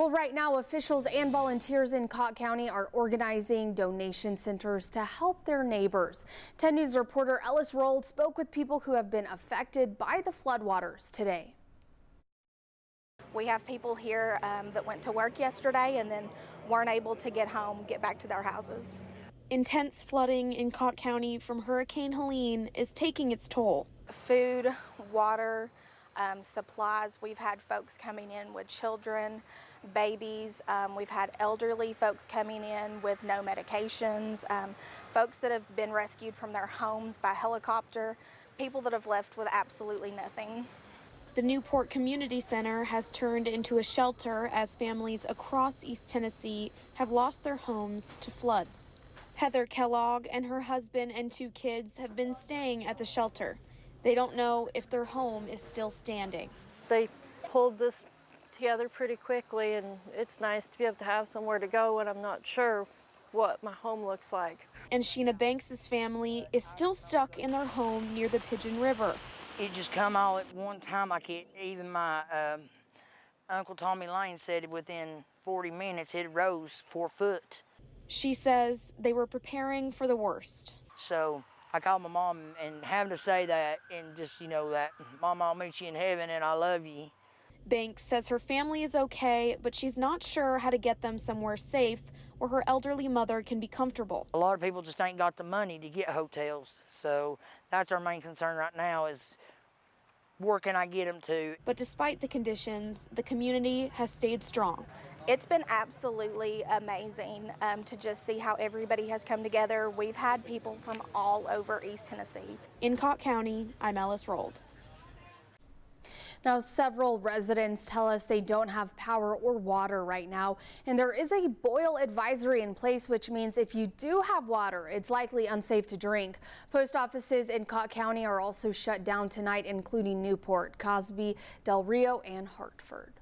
Well, right now, officials and volunteers in Cocke County are organizing donation centers to help their neighbors. 10 News reporter Ellis Rold spoke with people who have been affected by the floodwaters today. We have people here that went to work yesterday and then weren't able to get back to their houses. Intense flooding in Cocke County from Hurricane Helene is taking its toll. Food, water, supplies. We've had folks coming in with children, babies. We've had elderly folks coming in with no medications, folks that have been rescued from their homes by helicopter, people that have left with absolutely nothing. The Newport Community Center has turned into a shelter as families across East Tennessee have lost their homes to floods. Heather Kellogg and her husband and 2 kids have been staying at the shelter. They don't know if their home is still standing. They pulled this together pretty quickly, and it's nice to be able to have somewhere to go when I'm not sure what my home looks like. And Sheena Banks's family is still stuck in their home near the Pigeon River. It just come all at one time, like even my Uncle Tommy Lane said within 40 minutes it rose 4 foot. She says they were preparing for the worst. So I called my mom, and having to say that and just, that, Mom, I'll meet you in heaven and I love you. Banks says her family is okay, but she's not sure how to get them somewhere safe where her elderly mother can be comfortable. A lot of people just ain't got the money to get hotels, so that's our main concern right now is where can I get them to. But despite the conditions, the community has stayed strong. It's been absolutely amazing to just see how everybody has come together. We've had people from all over East Tennessee. In Cocke County, I'm Ellis Rold. Now, several residents tell us they don't have power or water right now, and there is a boil advisory in place, which means if you do have water, it's likely unsafe to drink. Post offices in Cocke County are also shut down tonight, including Newport, Cosby, Del Rio, and Hartford.